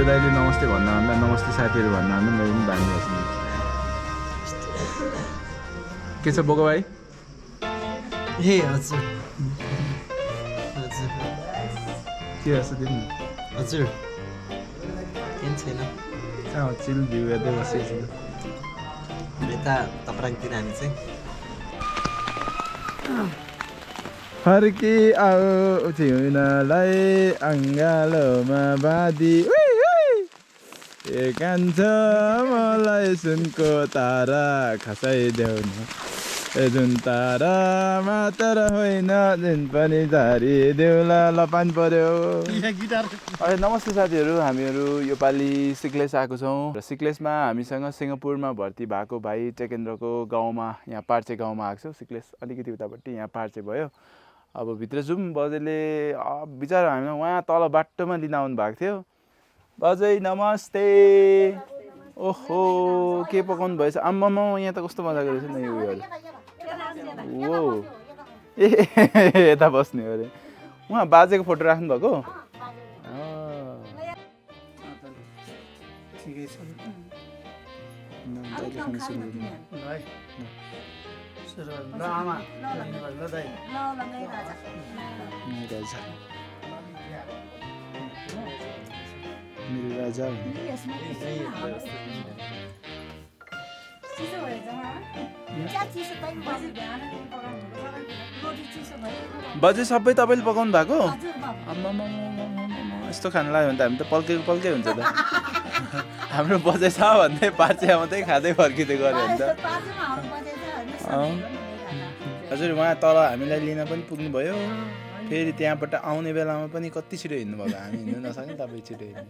दाइले नमस्ते भन्दा नमस्ते साथीहरू भन्दा मैले पनि बानी बस्नु के छ बोको भाइ ए हजुर हजुर के छ तिमी हजुर केही छैन चिल भ्यू हेर्दै बसेको छु यता तपराङतिर हामी चाहिँ फर्की आऊ तिउनालाई अङ्गालोमा बाँधी ए कान्छ मलाई सुनको तारा खसाइदेऊ न ए जुन तारा मात्र होइन जुन पनि झारिदेऊला ल पानी पर्यो। नमस्ते साथीहरू, हामीहरू योपालि सिक्लेस आएको छौँ र सिक्लेसमा हामीसँग सिङ्गापुरमा भर्ती भएको भाइ टेकेन्द्रको गाउँमा यहाँ पार्चे गाउँमा आएको छौँ। सिक्लेस अलिकति उतापट्टि यहाँ पार्चे भयो। अब भित्र जाउँ। बजेले बिचरा हामीलाई उहाँ तल बाटोमा लिन आउनु भएको थियो। बजै नमस्ते। ओहो के पकाउनु भएछ आम्मामा, यहाँ त कस्तो मजाको रहेछ नि यो उयोहरू। ओ ए यता बस्ने हो अरे। उहाँ बाजेको फोटो राख्नु भएको। मेरो राजा बजे सबै तपाईँले पकाउनु भएको? यस्तो खानु लाग्यो भने त हामी त पल्केको पल्कै हुन्छ त। हाम्रो बजे छ भन्दै पार्चिया मात्रै खाँदै फर्किँदै गऱ्यो भने त। हजुर उहाँ तल हामीलाई लिन पनि पुग्नु भयो। फेरि त्यहाँबाट आउने बेलामा पनि कति छिटो हिँड्नु भएको। हामी हिँड्नु नसक्ने, तपाईँ छिटो हिँड्नु।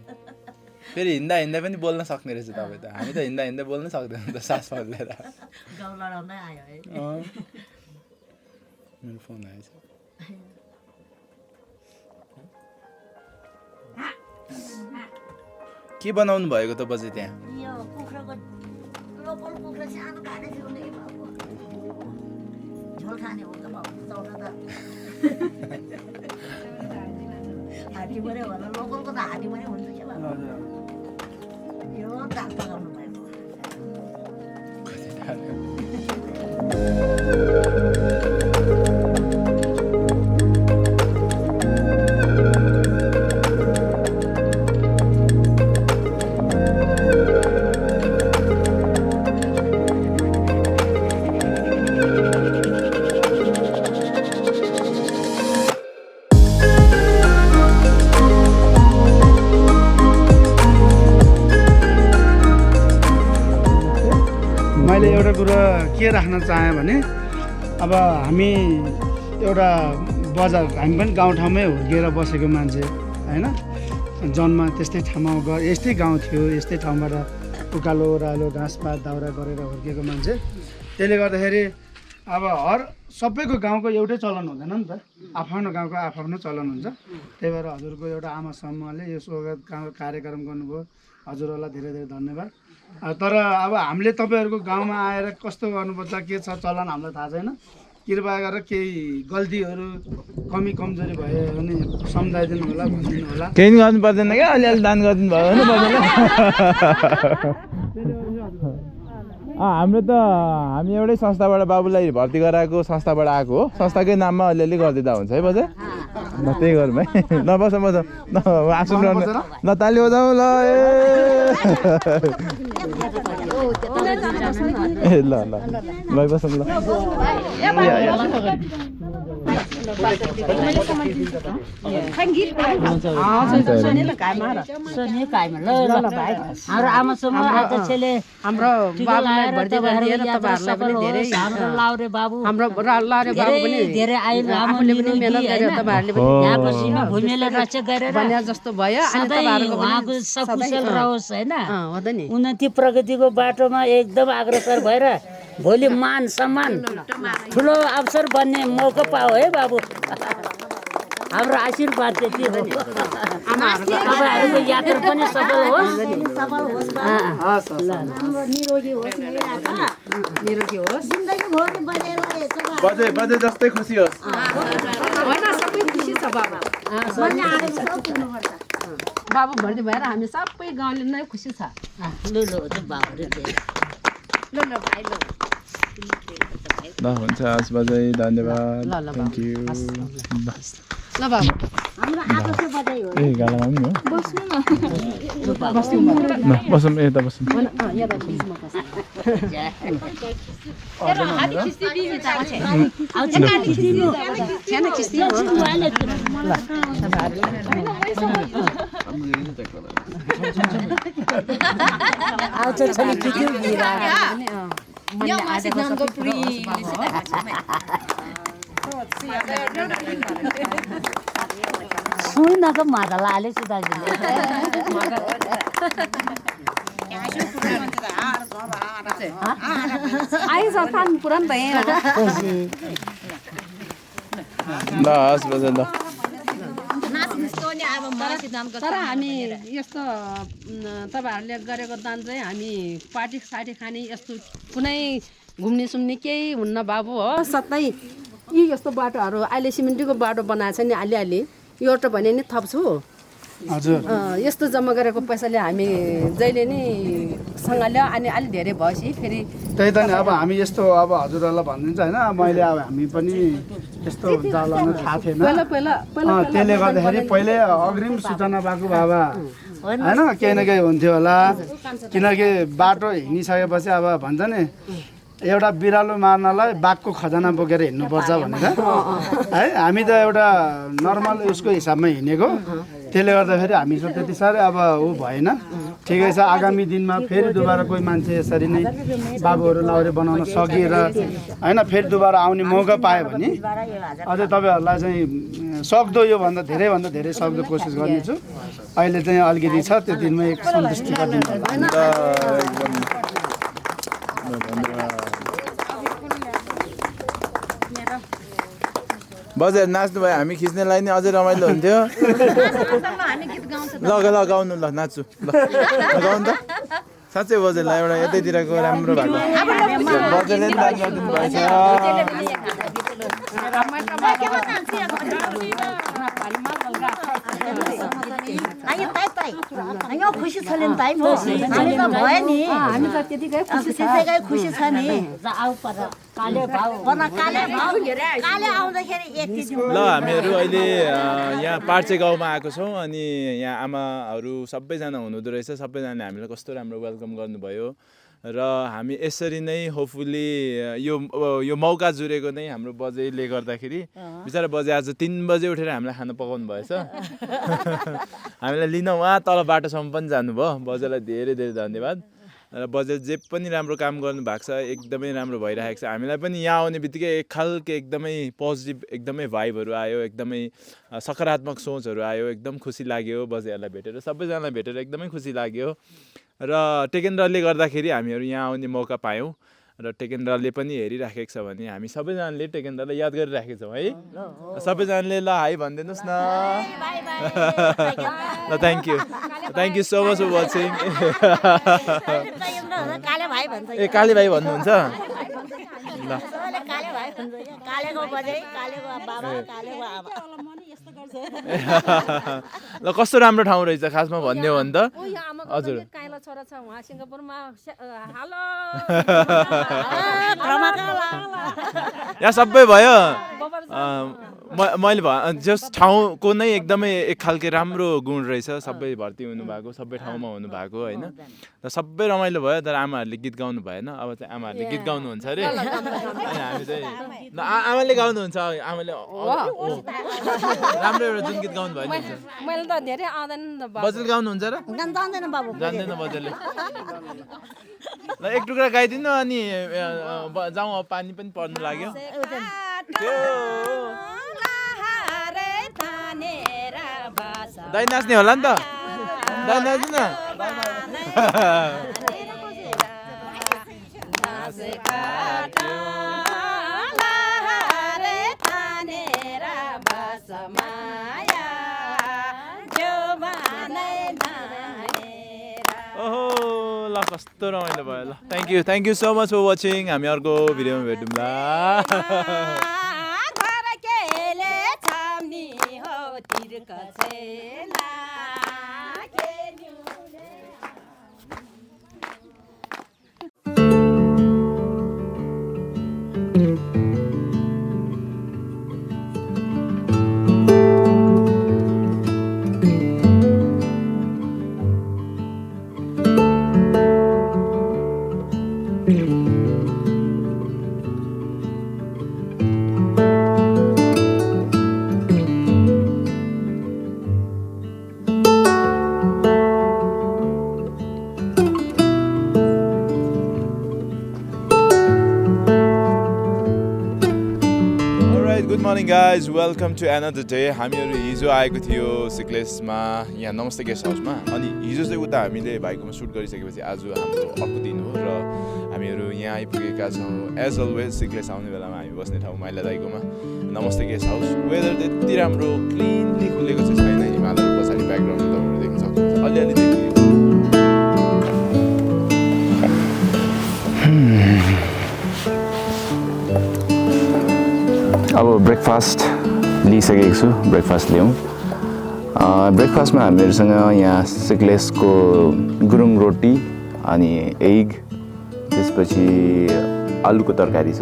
फेरि हिँड्दा हिँड्दै पनि बोल्न सक्ने रहेछ तपाईँ त। हामी त हिँड्दा हिँड्दै बोल्न सक्दैन त सास फल्लेर। मेरो फोन आएछ। के बनाउनु भएको त बजे त्यहाँ? मैले एउटा कुरा के राख्न चाहेँ भने अब हामी एउटा बजार, हामी पनि गाउँठाउँमै हुर्किएर बसेको मान्छे होइन। जन्म त्यस्तै ठाउँमा यस्तै गाउँ थियो, यस्तै ठाउँबाट उकालो ओह्रालो घाँसपात दाउरा गरेर हुर्किएको मान्छे। त्यसले गर्दाखेरि अब सबैको गाउँको एउटै चलन हुँदैन नि त। आफ्नो गाउँको आफ्नो चलन हुन्छ। त्यही भएर हजुरको एउटा आमा समूहले यो स्वागत कार्यक्रम गर्नुभयो। हजुरहरूलाई धेरै धेरै धन्यवाद। तर अब हामीले तपाईँहरूको गाउँमा आएर कस्तो गर्नुपर्छ, के छ चलन हामीलाई थाहा छैन। कृपया गरेर केही गल्तीहरू कमी कमजोरी भयो भने सम्झाइदिनु होला, भनिदिनु होला। केही गर्नु पर्दैन क्या, अलिअलि दान गरिदिनु भयो भने पर्दैन। हाम्रो त हामी एउटै संस्थाबाट बाबुलाई भर्ती गराएको संस्थाबाट आएको हो। संस्थाकै नाममा अलिअलि गरिदिँदा हुन्छ है बजे। ल त्यही गरौँ है। नबस म आँसु ल ताली बजाउँ ल। ए ल ल बसौँ ल। हाम्रो आमा समूह अध्यक्षले हाम्रो बाबुलाई भर्ती गरिदिएर तपाईहरुलाई पनि धेरै, हाम्रो लाउरे बाबु पनि धेरै आफूले पनि मेहनत गरेर तपाईहरुले पनि यहाँको सीमा भूमिले रक्षा गरेर भने जस्तो भयो। अनि तपाईहरुको उहाँको सकुशल रहोस् हैन, उन्नति प्रगतिको बाटोमा एकदम अग्रसर भएर भोलि मान सम्मान ठुलो अवसर बन्ने मौका पाओ है बाबु। हाम्रो आशीर्वाद त्यति हो। तपाईँहरूको यात्रा पनि सफल होस्। निरोगी होस्, बजे जस्तै खुसी होस्। सबै खुसी छ बाबा। बाबु भर्ती भएर हामी सबै गाउँले नै खुसी छ लु लु बाबुले दे ल ल भाइ ल ल हुन्छ हस् बजै धन्यवाद थ्याङ्क यू ल बाबु हाम्रो आफै बजाइ हो ए गालामा पनि हो बस्नु न ल बसौँ यता बसौँ सुनको मादला आले सुदाजिले आइस स्थान पुरा नि त यहाँ ल हस् बजै ल तर हामी यस्तो तपाईँहरूले गरेको दान चाहिँ हामी पार्टी साटी खाने यस्तो कुनै घुम्ने सुम्ने केही हुन्न बाबु हो सधैँ यी यस्तो बाटोहरू अहिले सिमेन्टको बाटो बनाएको छ नि अलिअलि एउटा भने नि थप्छु हजुर यस्तो जम्मा गरेको पैसाले हामी जहिले नि सँगले अनि अलिक धेरै भएपछि फेरि त्यही त नि अब हामी यस्तो अब हजुरहरूलाई भनिदिन्छ होइन मैले अब हामी पनि यस्तो जालन थाहा थिएन पहिला पहिला पहिला त्यसले गर्दाखेरि पहिले अग्रिम सूचना भएको बाबा होइन केही न केही हुन्थ्यो होला किनकि बाटो हिँडिसकेपछि अब भन्छ नि एउटा बिरालो मार्नलाई बाघको खजाना बोकेर हिँड्नुपर्छ भनेर है हामी त एउटा नर्मल उसको हिसाबमा हिँडेको त्यसले गर्दाखेरि हामीसँग त्यति साह्रै अब ऊ भएन ठिकै छ आगामी दिनमा फेरि दुबारा कोही मान्छे यसरी नै बाबुहरू लाउरे बनाउन सकेर होइन फेरि दुबारा आउने मौका पायो भने अझै तपाईँहरूलाई चाहिँ सक्दो योभन्दा धेरै सक्दो कोसिस गर्नेछु अहिले चाहिँ अलिकति छ त्यो दिनमा एक सन्तुष्टि गरिदिनु बजेर नाच्नु भयो हामी खिच्नेलाई नि अझै रमाइलो हुन्थ्यो ल ल गाउनु ल नाच्छु ल गाउनु त साँच्चै बजेरलाई एउटा यतैतिरको राम्रो भएको बजेरले नि डान्स गरिदिनु भएछ खुसी छ नि ताई भयो नि हामी त त्यतिकै खुसी छ नि आउ पर काले भाउ आउँदाखेरि एक ल हामीहरू अहिले यहाँ पार्चे गाउँमा आएको छौँ अनि यहाँ आमाहरू सबैजना हुनुहुँदो रहेछ सबैजनाले हामीलाई कस्तो राम्रो वेलकम गर्नुभयो र हामी यसरी नै होपफुली यो मौका जुरेको नै हाम्रो बजेले गर्दाखेरि बिचरा बजे आज 3 बजे उठेर हामीलाई खाना पकाउनु भएछ हामीलाई लिन उहाँ तल बाटोसम्म पनि जानुभयो बजेलाई धेरै धेरै धन्यवाद र बजे जे पनि राम्रो काम गर्नु भएको छ एकदमै राम्रो भइरहेको छ हामीलाई पनि यहाँ आउने बित्तिकै एक खालको एकदमै पोजिटिभ एकदमै भाइबहरू आयो एकदमै सकारात्मक सोचहरू आयो एकदम खुसी लाग्यो बजेहरूलाई भेटेर सबैजनालाई भेटेर एकदमै खुसी लाग्यो र टेकेन्द्रले गर्दाखेरि हामीहरू यहाँ आउने मौका पायौँ र टेकेन्द्रले पनि हेरिराखेको छ भने हामी सबैजनाले टेकेन्द्रलाई याद गरिराखेको छौँ है सबैजनाले ल हाई भनिदिनुहोस् न ल thank you so much for watching ए काले भाइ भन्नुहुन्छ ल ल कस्तो राम्रो ठाउँ रहेछ खासमा भन्ने हो भने त हजुर छोरा छ उहाँ सिङ्गापुरमा हेलो यहाँ सबै भयो मैले जस ठाउँको नै एकदमै एक खालके राम्रो गुण रहेछ सबै भर्ती हुनुभएको सबै ठाउँमा हुनुभएको होइन र सबै रमाइलो भयो तर आमाहरूले गीत गाउनु भएन अब चाहिँ आमाहरूले गीत गाउनुहुन्छ अरे अनि हामी चाहिँ आमाले गाउनुहुन्छ आमाले राम्रो एउटा जुन गीत गाउनु भयो नि मैले त धेरै आउँदैन बजेल गाउनुहुन्छ र जान्दैन बाबु जान्दैन बजेलले ल एक टुक्रा गाइदिनु अनि जाउँ अब पानी पनि पर्नु लाग्यो दाइ नाच्ने होला नि त दाइ नाच्नु न ओहो ल कस्तो रमाइलो भयो ल thank you so much for watching हामी अर्को भिडियोमा भेटौँला तिर्क छैन morning guys, welcome to another day. हामीहरु हिजो आएको थियो सिक्लेसमा यहाँ नमस्ते गेस्ट हाउसमा अनि हिजो चाहिँ उता हामीले भाइकोमा सुट गरिसकेपछि आज हाम्रो अर्को दिन हो र हामीहरु यहाँ आइपुगेका छौं एज अलवेज सिक्लेस आउने बेलामा हामी बस्ने ठाउँ माइला दाइकोमा नमस्ते गेस्ट हाउस। वेदर त्यति राम्रो क्लिनली खुलेको चाहिँ छैन, हिमालहरू पछाडि ब्याकग्राउन्ड तपाईहरु देख्न सक्नुहुन्छ अलिअलि देखियो। अब ब्रेकफास्ट लिइसकेको छु, ब्रेकफास्ट ल्याउँ। ब्रेकफास्टमा हामीहरुसँग यहाँ सिक्लेसको गुरुङ रोटी अनि एग, त्यसपछि आलुको तरकारी छ।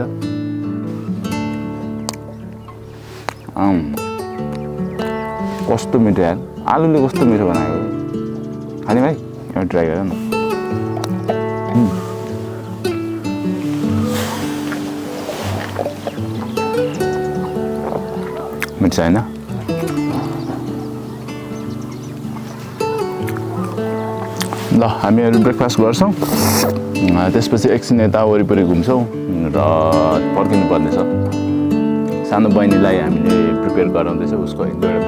कस्तो मिठो यार, आलुले कस्तो मिठो बनाएको। खाने भाइ एउटा ट्राई गर न। मिठो हैन? ल हामीहरु ब्रेकफास्ट गर्छौं, त्यसपछि एकछिन यता वरिपरि घुम्छौं र फर्किनु पर्ने छ। सानो बहिनीलाई हामीले प्रिपेयर गराउँदैछ, उसको एक दुईवटा